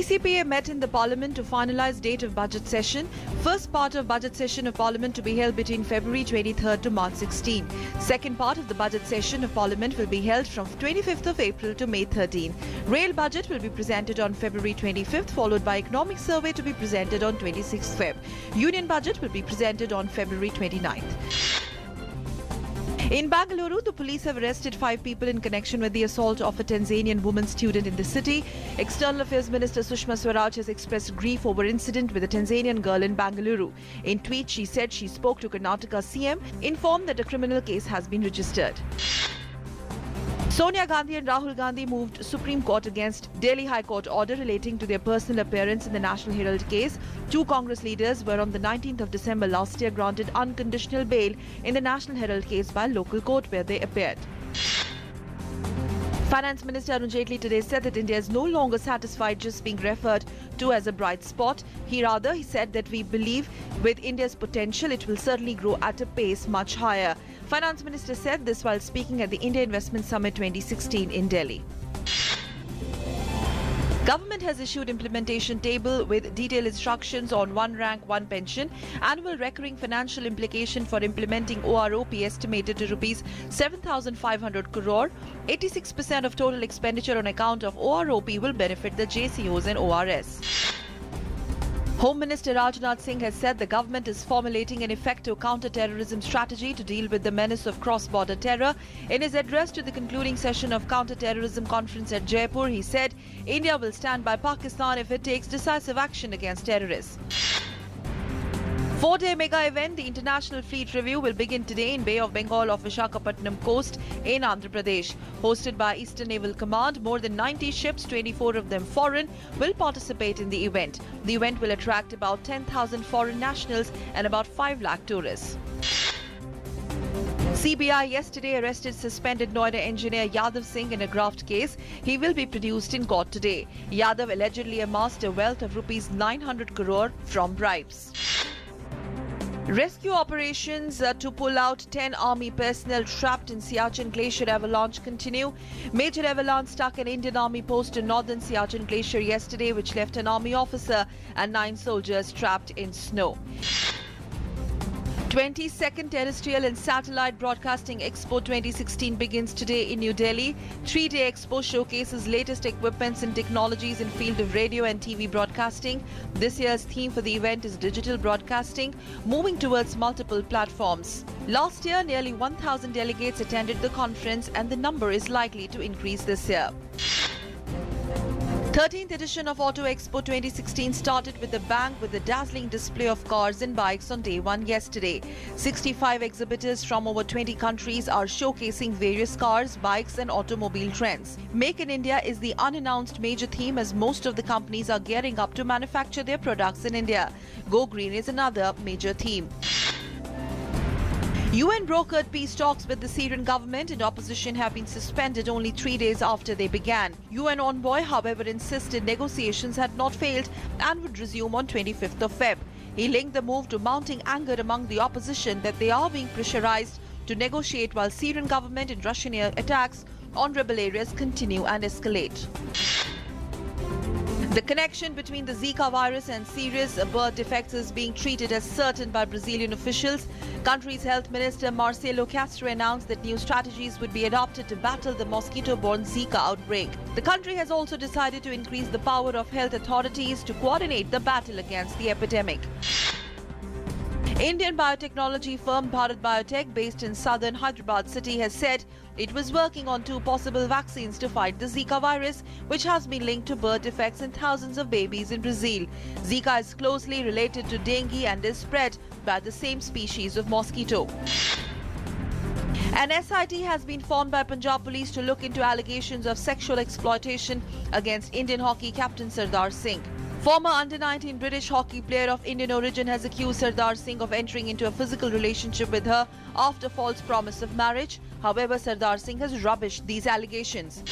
BCPA met in the Parliament to finalise date of budget session. First part of budget session of Parliament to be held between February 23rd to March 16. Second part of the budget session of Parliament will be held from 25th of April to May 13. Rail budget will be presented on February 25th, followed by economic survey to be presented on 26th Feb. Union budget will be presented on February 29th. In Bangalore, the police have arrested 5 people in connection with the assault of a Tanzanian woman student in the city. External Affairs Minister Sushma Swaraj has expressed grief over incident with a Tanzanian girl in Bangalore. In tweet, she said she spoke to Karnataka CM, informed that a criminal case has been registered. Sonia Gandhi and Rahul Gandhi moved Supreme Court against Delhi High Court order relating to their personal appearance in the National Herald case. 2 Congress leaders were on the 19th of December last year granted unconditional bail in the National Herald case by a local court where they appeared. Finance Minister Arun Jaitley today said that India is no longer satisfied just being referred to as a bright spot. He said that we believe with India's potential, it will certainly grow at a pace much higher. Finance Minister said this while speaking at the India Investment Summit 2016 in Delhi. Government has issued implementation table with detailed instructions on one rank, one pension. Annual recurring financial implication for implementing OROP estimated to rupees 7,500 crore. 86% of total expenditure on account of OROP will benefit the JCOs and ORS. Home Minister Rajnath Singh has said the government is formulating an effective counter-terrorism strategy to deal with the menace of cross-border terror. In his address to the concluding session of counter-terrorism conference at Jaipur, he said India will stand by Pakistan if it takes decisive action against terrorists. 4-day mega event, the International Fleet Review, will begin today in Bay of Bengal off Visakhapatnam coast in Andhra Pradesh. Hosted by Eastern Naval Command, more than 90 ships, 24 of them foreign, will participate in the event. The event will attract about 10,000 foreign nationals and about 5 lakh tourists. CBI yesterday arrested suspended Noida engineer Yadav Singh in a graft case. He will be produced in court today. Yadav allegedly amassed a wealth of rupees 900 crore from bribes. Rescue operations to pull out 10 army personnel trapped in Siachen Glacier avalanche continue. Major avalanche struck an Indian army post in northern Siachen Glacier yesterday, which left an army officer and 9 soldiers trapped in snow. 22nd Terrestrial and Satellite Broadcasting Expo 2016 begins today in New Delhi. 3-day expo showcases latest equipments and technologies in field of radio and TV broadcasting. This year's theme for the event is digital broadcasting, moving towards multiple platforms. Last year, nearly 1,000 delegates attended the conference, and the number is likely to increase this year. 13th edition of Auto Expo 2016 started with a bang with a dazzling display of cars and bikes on day 1 yesterday. 65 exhibitors from over 20 countries are showcasing various cars, bikes and automobile trends. Make in India is the unannounced major theme as most of the companies are gearing up to manufacture their products in India. Go Green is another major theme. UN brokered peace talks with the Syrian government and opposition have been suspended only 3 days after they began. UN envoy, however, insisted negotiations had not failed and would resume on 25th of Feb. He linked the move to mounting anger among the opposition that they are being pressurized to negotiate while Syrian government and Russian air attacks on rebel areas continue and escalate. The connection between the Zika virus and serious birth defects is being treated as certain by Brazilian officials. Country's health minister Marcelo Castro announced that new strategies would be adopted to battle the mosquito-borne Zika outbreak. The country has also decided to increase the power of health authorities to coordinate the battle against the epidemic. Indian biotechnology firm Bharat Biotech, based in southern Hyderabad city, has said it was working on 2 possible vaccines to fight the Zika virus, which has been linked to birth defects in thousands of babies in Brazil. Zika is closely related to dengue and is spread by the same species of mosquito. An SIT has been formed by Punjab police to look into allegations of sexual exploitation against Indian hockey captain Sardar Singh. Former under-19 British hockey player of Indian origin has accused Sardar Singh of entering into a physical relationship with her after false promise of marriage. However, Sardar Singh has rubbished these allegations.